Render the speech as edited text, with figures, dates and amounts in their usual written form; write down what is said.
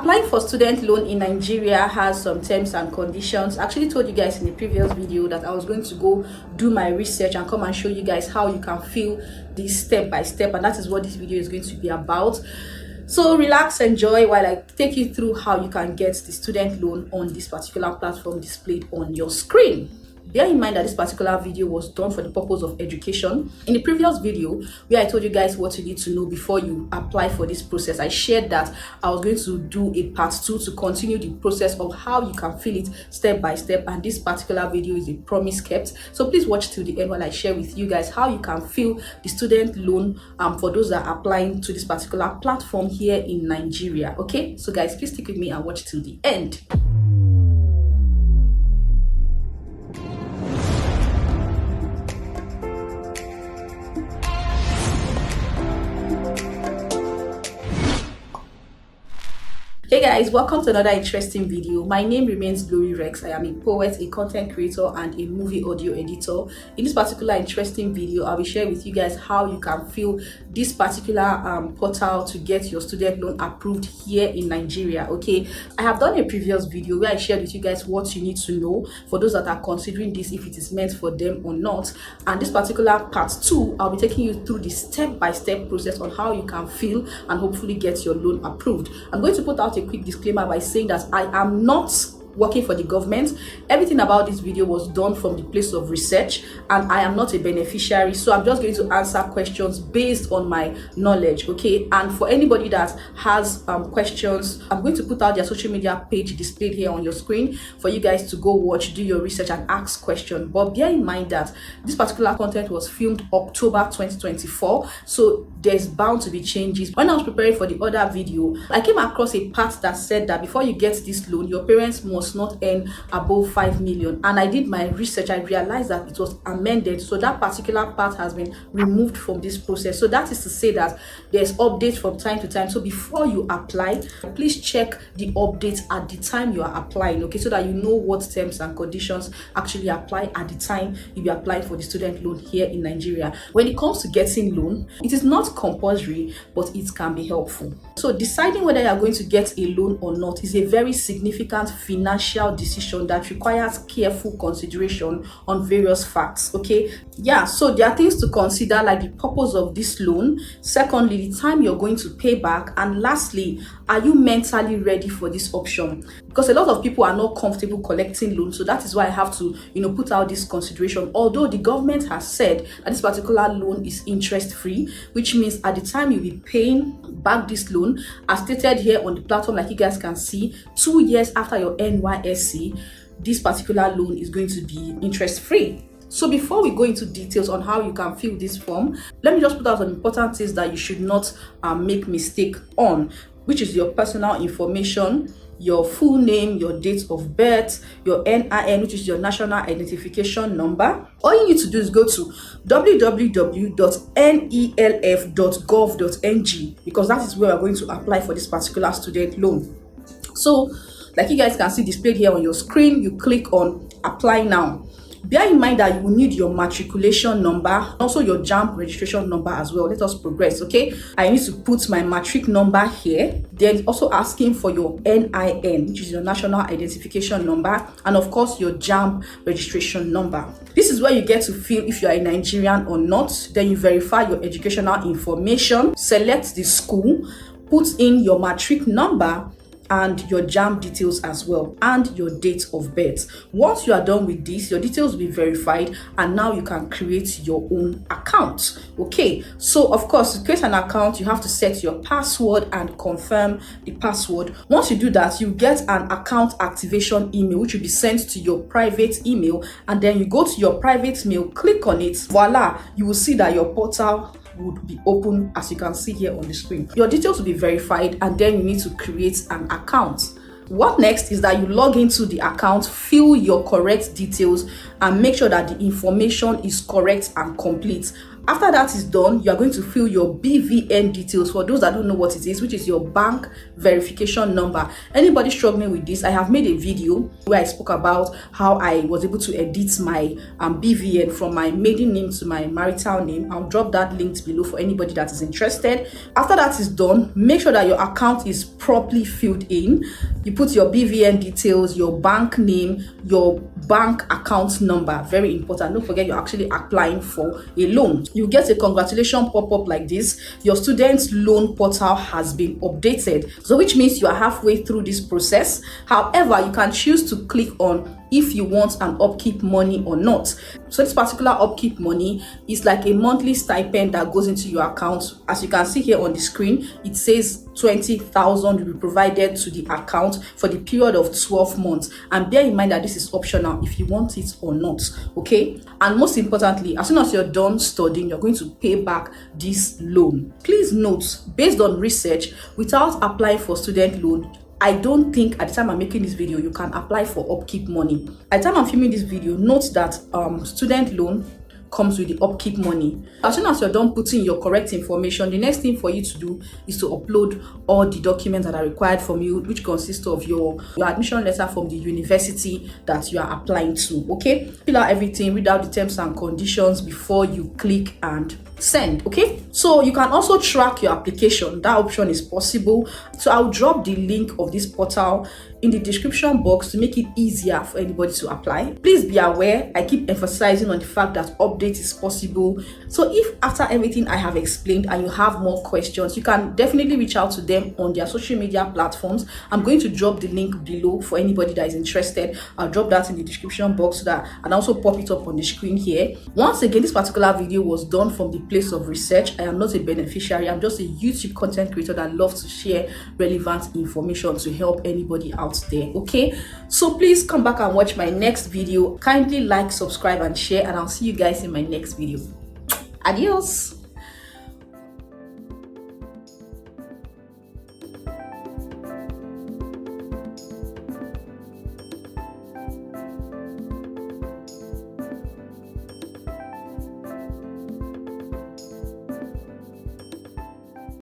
Applying for student loan in Nigeria has some terms and conditions. I actually told you guys in the previous video that I was going to go do my research and come and show you guys how you can fill this step by step, and that is what this video is going to be about. So relax, enjoy while I take you through how you can get the student loan on this particular platform displayed on your screen. Bear in mind that this particular video was done for the purpose of education. In the previous video where I told you guys what you need to know before you apply for this process, I shared that I was going to do a part 2 to continue the process of how you can fill it step by step, and this particular video is a promise kept. So please watch till the end while I share with you guys how you can fill the student loan for those that are applying to this particular platform here in Nigeria. Okay, so guys, please stick with me and watch till the end. Hey guys, welcome to another interesting video. My name remains Glory Rex. I am a poet, a content creator, and a movie audio editor. In this particular interesting video, I'll be sharing with you guys how you can fill this particular portal to get your student loan approved here in Nigeria. Okay, I have done a previous video where I shared with you guys what you need to know for those that are considering this, if it is meant for them or not. And this particular part 2, I'll be taking you through the step-by-step process on how you can fill and hopefully get your loan approved. I'm going to put out a quick disclaimer by saying that I am not working for the government. Everything about this video was done from the place of research, and I am not a beneficiary, so I'm just going to answer questions based on my knowledge. Okay, and for anybody that has questions, I'm going to put out their social media page displayed here on your screen for you guys to go watch, do your research, and ask questions. But bear in mind that this particular content was filmed October 2024, so there's bound to be changes. When I was preparing for the other video, I came across a part that said that before you get this loan, your parents must not earn above 5 million, and I did my research. I realized that it was amended, so that particular part has been removed from this process. So that is to say that there's updates from time to time. So before you apply, please check the updates at the time you are applying, okay, so that you know what terms and conditions actually apply at the time you be applying for the student loan here in Nigeria. When it comes to getting loan, it is not compulsory, but it can be helpful. So deciding whether you are going to get a loan or not is a very significant financial decision that requires careful consideration on various facts. Okay, yeah, so there are things to consider, like the purpose of this loan, secondly, the time you're going to pay back, and lastly, are you mentally ready for this option? Because a lot of people are not comfortable collecting loans, so that is why I have to put out this consideration. Although the government has said that this particular loan is interest free, which means at the time you'll be paying back this loan, as stated here on the platform, like you guys can see, 2 years after your NYSC, this particular loan is going to be interest free. So before we go into details on how you can fill this form, let me just put out some important things that you should not make mistake on, which is your personal information, your full name, your date of birth, your NIN, which is your national identification number. All you need to do is go to www.nelf.gov.ng, because that is where we're going to apply for this particular student loan. So like you guys can see displayed here on your screen, you click on apply now. Bear in mind that you will need your matriculation number, also your JAMB registration number as well. Let us progress. Okay, I need to put my matric number here. Then also asking for your NIN, which is your national identification number, and of course your JAMB registration number. This is where you get to fill if you are a Nigerian or not. Then you verify your educational information, select the school, put in your matric number and your JAMB details as well, and your date of birth. Once you are done with this, your details will be verified, and now you can create your own account. Okay, so of course, to create an account, you have to set your password and confirm the password. Once you do that, you get an account activation email, which will be sent to your private email, and then you go to your private mail, click on it, voila, you will see that your portal would be open, as you can see here on the screen. Your details will be verified, and then you need to create an account. What next is that you log into the account, fill your correct details, and make sure that the information is correct and complete. After that is done, you are going to fill your BVN details. For those that don't know what it is, which is your bank verification number. Anybody struggling with this, I have made a video where I spoke about how I was able to edit my BVN from my maiden name to my marital name. I'll drop that link below for anybody that is interested. After that is done, make sure that your account is properly filled in. You put your BVN details, your bank name, your bank account number. Very important. Don't forget you're actually applying for a loan. You get a congratulations pop-up like this. Your student loan portal has been updated, so which means you are halfway through this process. However, you can choose to click on if you want an upkeep money or not. So this particular upkeep money is like a monthly stipend that goes into your account. As you can see here on the screen, it says 20,000 will be provided to the account for the period of 12 months. And bear in mind that this is optional if you want it or not. Okay, and most importantly, as soon as you're done studying, you're going to pay back this loan. Please note, based on research, without applying for student loan, I don't think at the time I'm making this video you can apply for upkeep money. At the time I'm filming this video, note that student loan comes with the upkeep money. As soon as you're done putting your correct information, the next thing for you to do is to upload all the documents that are required from you, which consists of your admission letter from the university that you are applying to. Okay, fill out everything, read out the terms and conditions before you click and send. Okay, so you can also track your application. That option is possible. So I'll drop the link of this portal in the description box to make it easier for anybody to apply. Please be aware, I keep emphasizing on the fact that update is possible. So if after everything I have explained and you have more questions, you can definitely reach out to them on their social media platforms. I'm going to drop the link below for anybody that is interested. I'll drop that in the description box and also pop it up on the screen here. Once again, this particular video was done from the place of research. I am not a beneficiary. I'm just a YouTube content creator that loves to share relevant information to help anybody out there. Okay, so please come back and watch my next video. Kindly like, subscribe and share, and I'll see you guys in my next video. Adios.